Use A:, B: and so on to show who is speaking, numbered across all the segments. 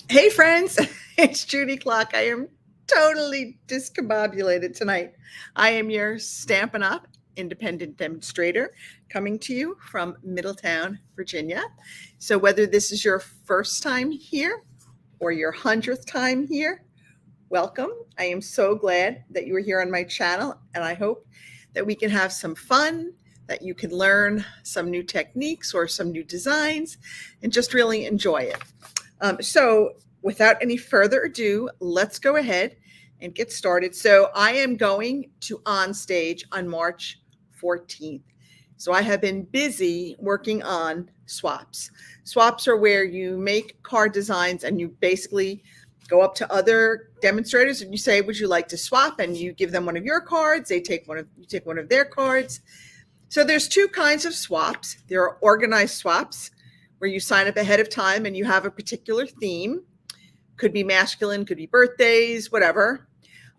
A: Hey, friends, it's Judy Klock. I am totally discombobulated tonight. I am your Stampin' Up! Independent demonstrator coming to you from Middletown, Virginia. So, whether this is your first time here or your 100th time here, welcome. I am so glad that you are here on my channel, and I hope that we can have some fun, that you can learn some new techniques or some new designs, and just really enjoy it. So, without any further ado, let's go ahead and get started. So, I am going to OnStage on March 14th. So, I have been busy working on swaps. Swaps are where you make card designs and you basically go up to other demonstrators and you say, "Would you like to swap?" And you give them one of your cards. You take one of their cards. So there's two kinds of swaps. There are organized swaps where you sign up ahead of time and you have a particular theme. Could be masculine, could be birthdays, whatever.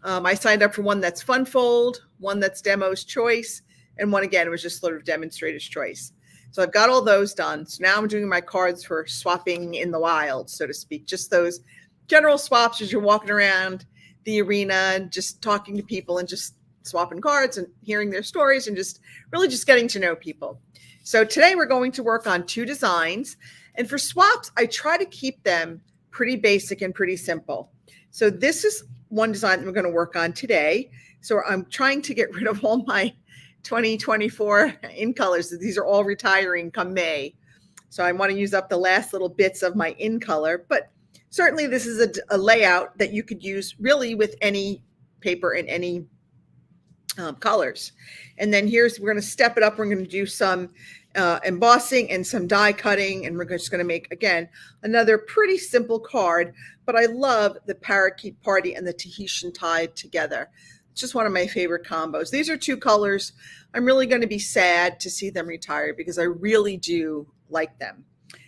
A: I signed up for one that's fun fold, one that's demo's choice, and one again was just sort of demonstrator's choice. So I've got all those done. So now I'm doing my cards for swapping in the wild, so to speak. Just those general swaps as you're walking around the arena and just talking to people and just swapping cards and hearing their stories and just really just getting to know people. So today we're going to work on two designs. And for swaps, I try to keep them pretty basic and pretty simple. So this is one design that we're going to work on today. So I'm trying to get rid of all my 2024 in colors. These are all retiring come May. So I want to use up the last little bits of my in color, but certainly this is a layout that you could use really with any paper and any colors. And then we're going to step it up. We're going to do some embossing and some die cutting. And we're just going to make, again, another pretty simple card. But I love the parakeet party and the Tahitian tied together. It's just one of my favorite combos. These are two colors. I'm really going to be sad to see them retire because I really do like them.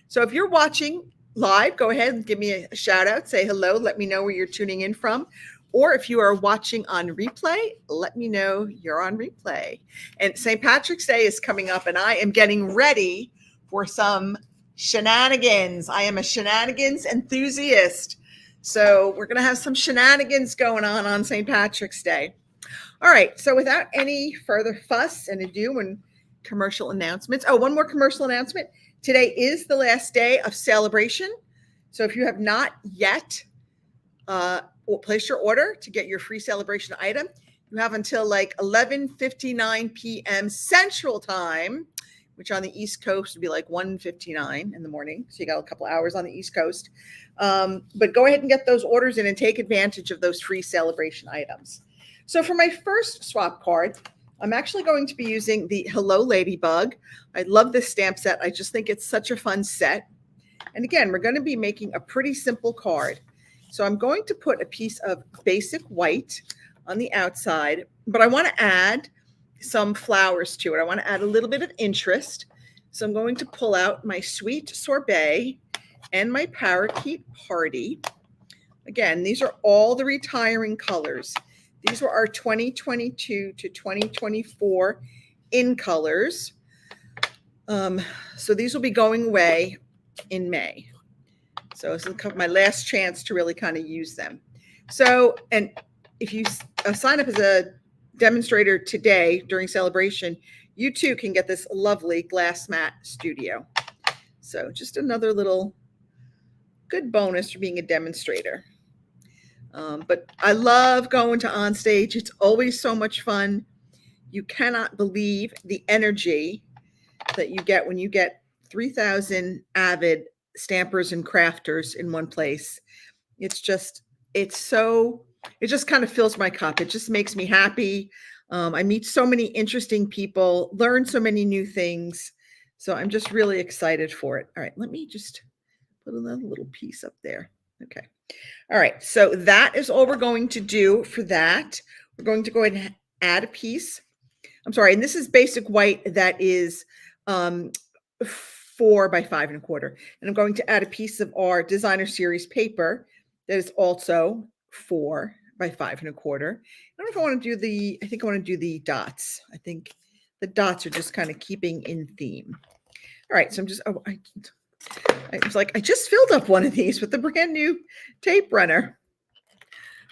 A: So if you're watching live, go ahead and give me a shout out. Say hello. Let me know where you're tuning in from. Or if you are watching on replay, let me know you're on replay. And St. Patrick's Day is coming up, and I am getting ready for some shenanigans. I am a shenanigans enthusiast. So we're going to have some shenanigans going on St. Patrick's Day. All right. So without any further fuss and ado and commercial announcements. Oh, one more commercial announcement. Today is the last day of celebration. So if you have not yet place your order to get your free celebration item, you have until like 11:59 p.m. Central Time, which on the East Coast would be like 1:59 in the morning. So you got a couple hours on the East Coast. But go ahead and get those orders in and take advantage of those free celebration items. So for my first swap card, I'm actually going to be using the Hello Ladybug. I love this stamp set. I just think it's such a fun set. And again, we're going to be making a pretty simple card. So I'm going to put a piece of basic white on the outside, but I want to add some flowers to it. I want to add a little bit of interest. So I'm going to pull out my Sweet Sorbet and my Parakeet Party. Again, these are all the retiring colors. These were our 2022 to 2024 in colors. So these will be going away in May. So this is my last chance to really kind of use them. So, and if you sign up as a demonstrator today during celebration, you too can get this lovely glass mat studio. So just another little good bonus for being a demonstrator. But I love going to OnStage. It's always so much fun. You cannot believe the energy that you get when you get 3,000 avid stampers and crafters in one place. It just kind of fills my cup. It just makes me happy. I meet so many interesting people, learn so many new things. So I'm just really excited for it. All right, let me just put another little piece up there. Okay. All right, so that is all we're going to do for that. We're going to go ahead and add a piece. I'm sorry, and this is basic white that is 4 by 5.25. And I'm going to add a piece of our designer series paper that is also 4 by 5.25. I don't know if I want to do I think I want to do the dots. I think the dots are just kind of keeping in theme. All right, so I'm just, I was like, I just filled up one of these with the brand new tape runner.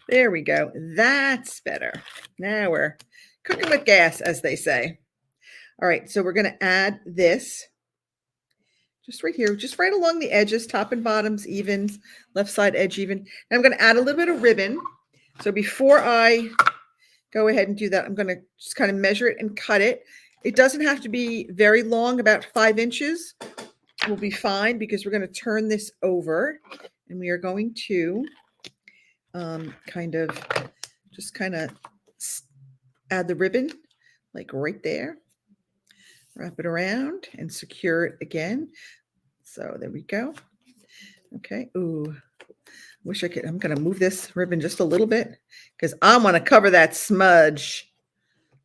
A: There we go. That's better. Now we're cooking with gas, as they say. All right, so we're going to add this just right here, just right along the edges, top and bottoms, even, left side edge even. And I'm going to add a little bit of ribbon. So before I go ahead and do that, I'm going to just kind of measure it and cut it. It doesn't have to be very long, about 5 inches will be fine, because we're going to turn this over and we are going to kind of add the ribbon like right there, wrap it around and secure it again. So there we go. Okay. Ooh, wish I could. I'm going to move this ribbon just a little bit because I want to cover that smudge.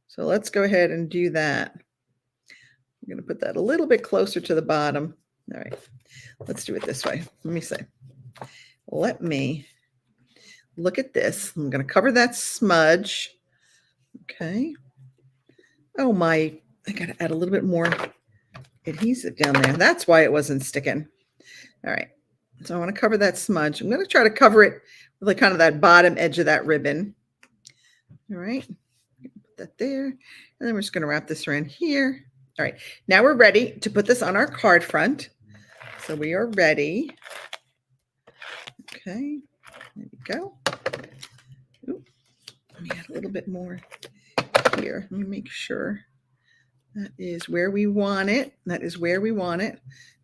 A: So let's go ahead and do that. I'm going to put that a little bit closer to the bottom. All right, let's do it this way. Let me see. Let me look at this. I'm going to cover that smudge. Okay. Oh my, I got to add a little bit more adhesive down there. That's why it wasn't sticking. All right. So I want to cover that smudge. I'm going to try to cover it with like kind of that bottom edge of that ribbon. All right. Put that there. And then we're just going to wrap this around here. All right. Now we're ready to put this on our card front. So we are ready. Okay. There we go. Ooh, let me add a little bit more here. Let me make sure that is where we want it. That is where we want it.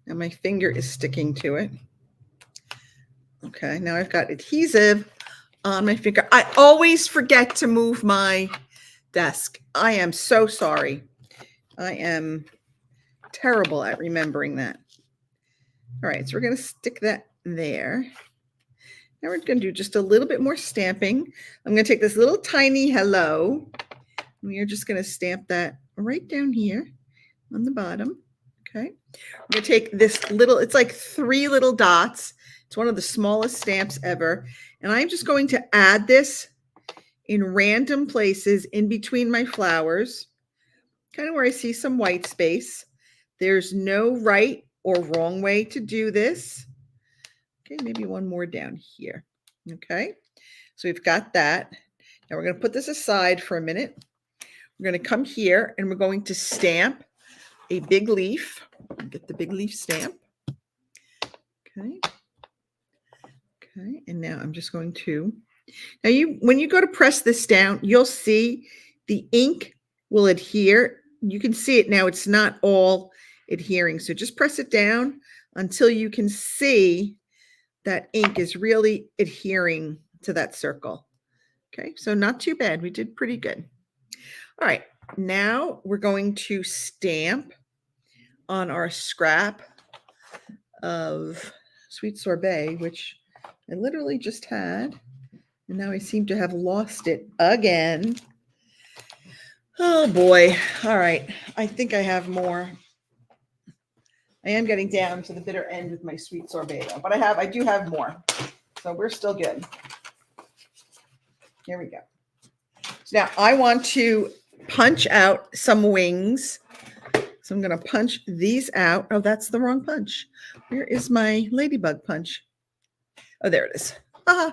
A: Now my finger is sticking to it. Okay, now I've got adhesive on my finger. I always forget to move my desk. I am so sorry. I am terrible at remembering that. All right, so we're going to stick that there. Now we're going to do just a little bit more stamping. I'm going to take this little tiny hello. And we are just going to stamp that right down here on the bottom. Okay. We're going to take this little, it's like 3 little dots. It's one of the smallest stamps ever. And I'm just going to add this in random places in between my flowers, kind of where I see some white space. There's no right or wrong way to do this. Okay, maybe one more down here. Okay, so we've got that. Now we're going to put this aside for a minute. We're going to come here and we're going to stamp a big leaf. Get the big leaf stamp. Okay. Okay, and now I'm just going to, now when you go to press this down, you'll see the ink will adhere. You can see it now, it's not all adhering. So just press it down until you can see that ink is really adhering to that circle. Okay, so not too bad. We did pretty good. All right, now we're going to stamp on our scrap of sweet sorbet, which I literally just had, and now I seem to have lost it again. Oh boy. All right, I think I have more. I am getting down to the bitter end with my sweet sorbet though, but I do have more. So we're still good. Here we go. So now I want to punch out some wings. So I'm going to punch these out. Oh, that's the wrong punch. Where is my ladybug punch? Oh, there it is. I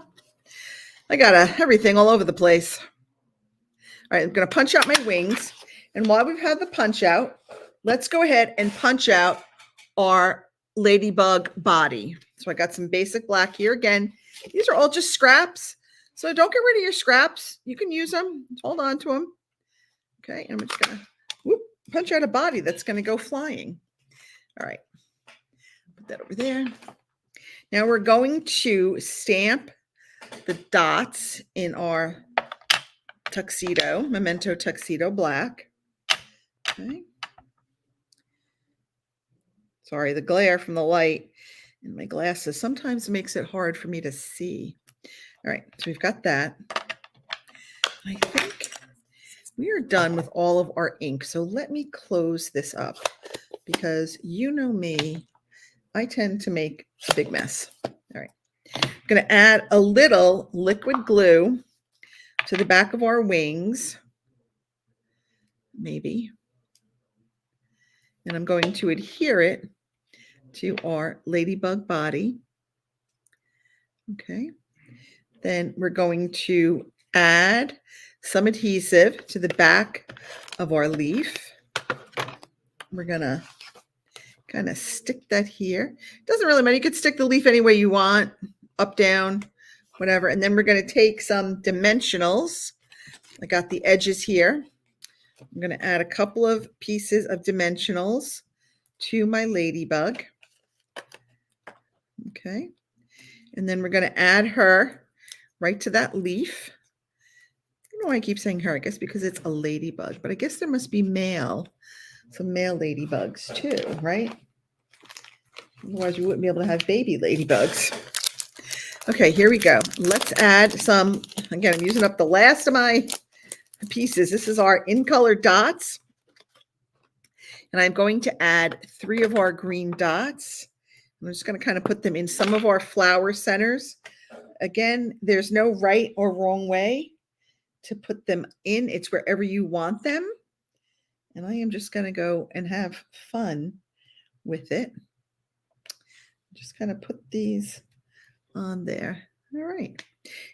A: got everything all over the place. All right, I'm going to punch out my wings. And while we've had the punch out, let's go ahead and punch out our ladybug body. So I got some basic black here. Again, these are all just scraps. So don't get rid of your scraps. You can use them. Hold on to them. Okay, and I'm just going to punch out a body that's going to go flying. All right, put that over there. Now we're going to stamp the dots in our tuxedo, memento tuxedo black. Okay. Sorry, the glare from the light in my glasses sometimes makes it hard for me to see. All right, so we've got that. I think we are done with all of our ink. So let me close this up because you know me, I tend to make a big mess. All right, I'm going to add a little liquid glue to the back of our wings, maybe. And I'm going to adhere it to our ladybug body. Okay. Then we're going to add some adhesive to the back of our leaf. We're going to kind of stick that here. Doesn't really matter. You could stick the leaf any way you want, up, down, whatever. And then we're going to take some dimensionals. I got the edges here. I'm going to add a couple of pieces of dimensionals to my ladybug. Okay. And then we're going to add her right to that leaf. I don't know why I keep saying her. I guess because it's a ladybug, but I guess there must be some male ladybugs too, right? Otherwise you wouldn't be able to have baby ladybugs. Okay, here we go. Let's add some, again, I'm using up the last of my pieces. This is our in color dots. And I'm going to add 3 of our green dots. I'm just going to kind of put them in some of our flower centers. Again, there's no right or wrong way to put them in. It's wherever you want them. And I am just going to go and have fun with it. Just kind of put these on there. All right.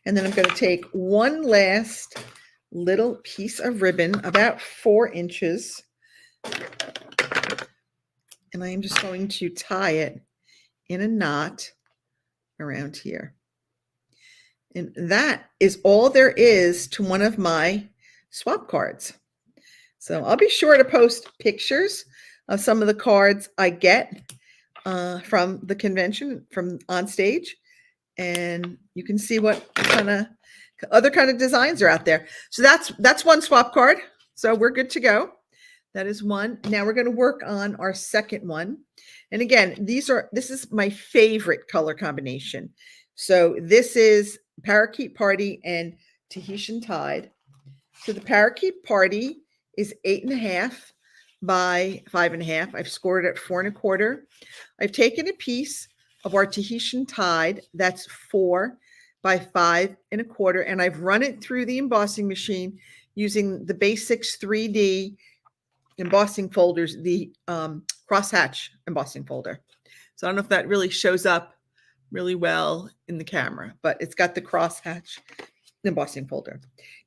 A: And then I'm going to take one last little piece of ribbon, about 4 inches. And I am just going to tie it in a knot around here. And that is all there is to one of my swap cards. So I'll be sure to post pictures of some of the cards I get from the convention, from OnStage. And you can see what kind of other kind of designs are out there. So that's one swap card. So we're good to go. That is one. Now we're going to work on our second one. And again, this is my favorite color combination. So this is Parakeet Party and Tahitian Tide. So the Parakeet Party is 8.5 by 5.5. I've scored it at 4 1/4. I've taken a piece of our Tahitian Tide that's 4 by 5 1/4, and I've run it through the embossing machine using the Basics 3D embossing folders, the crosshatch embossing folder. So I don't know if that really shows up really well in the camera, but it's got the crosshatch embossing folder.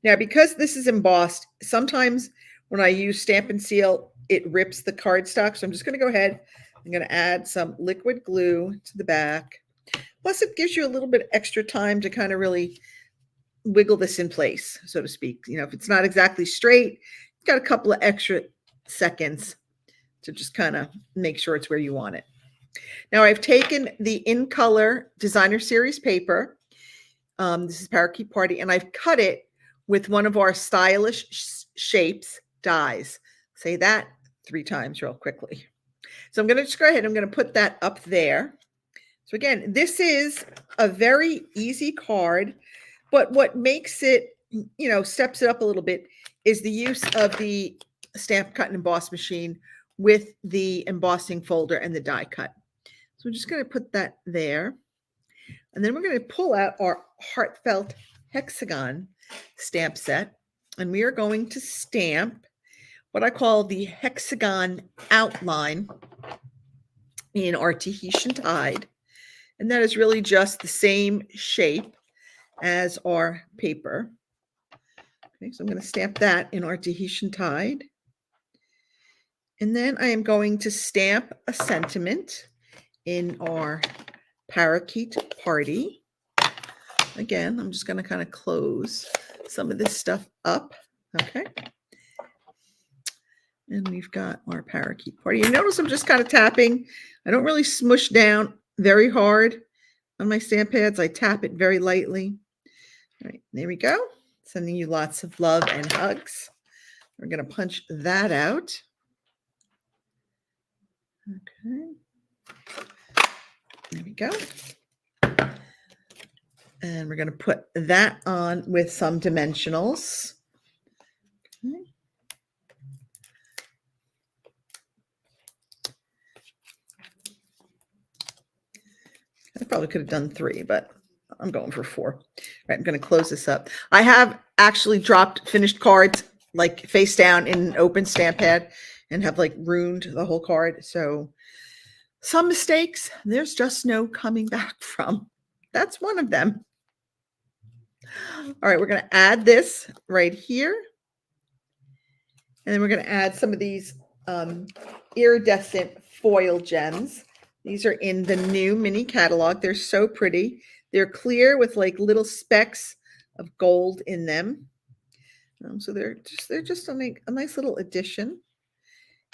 A: Now, because this is embossed, sometimes when I use Stamp and Seal, it rips the cardstock. So I'm just going to go ahead. I'm going to add some liquid glue to the back. Plus, it gives you a little bit extra time to kind of really wiggle this in place, so to speak. You know, if it's not exactly straight, you've got a couple of extra seconds to just kind of make sure it's where you want it. Now, I've taken the In Color Designer Series paper. This is Parakeet Party, and I've cut it with one of our Stylish Shapes dies. Say that 3 times real quickly. So I'm going to just go ahead. I'm going to put that up there. So again, this is a very easy card, but what makes it, you know, steps it up a little bit is the use of the Stamp, Cut, and Emboss machine with the embossing folder and the die cut. So we're just going to put that there. And then we're going to pull out our Heartfelt Hexagon stamp set. And we are going to stamp what I call the hexagon outline in our Tahitian Tide. And that is really just the same shape as our paper. Okay, so I'm going to stamp that in our Tahitian Tide. And then I am going to stamp a sentiment in our Parakeet Party. Again, I'm just going to kind of close some of this stuff up. Okay. And we've got our Parakeet Party. You notice I'm just kind of tapping. I don't really smush down very hard on my stamp pads. I tap it very lightly. All right, there we go. Sending you lots of love and hugs. We're going to punch that out. Okay. There we go. And we're going to put that on with some dimensionals. Okay. I probably could have done 3, but I'm going for 4. All right, I'm going to close this up. I have actually dropped finished cards like face down in an open stamp pad and have like ruined the whole card. So Some mistakes, there's just no coming back from. That's one of them. All right, we're going to add this right here. And then we're going to add some of these iridescent foil gems. These are in the new mini catalog. They're so pretty. They're clear with like little specks of gold in them. So they're just a nice little addition.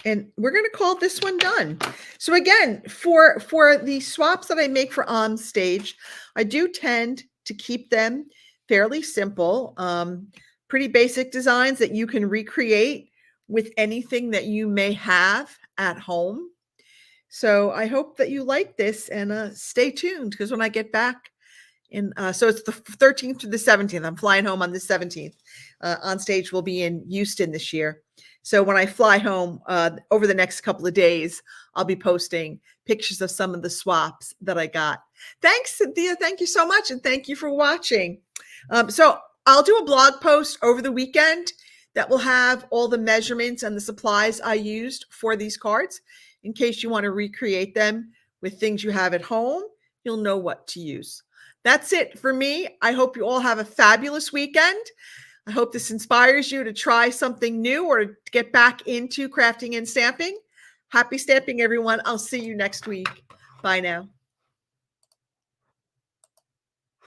A: And we're going to call this one done. So again, for the swaps that I make for OnStage, I do tend to keep them fairly simple, pretty basic designs that you can recreate with anything that you may have at home. So I hope that you like this, and stay tuned, because when I get back so it's the 13th to the 17th. I'm flying home on the 17th. OnStage will be in Houston this year. So when I fly home over the next couple of days, I'll be posting pictures of some of the swaps that I got. Thanks, Cynthia. Thank you so much. And thank you for watching. So I'll do a blog post over the weekend that will have all the measurements and the supplies I used for these cards. In case you want to recreate them with things you have at home, you'll know what to use. That's it for me. I hope you all have a fabulous weekend. I hope this inspires you to try something new or to get back into crafting and stamping. Happy stamping, everyone. I'll see you next week. Bye now.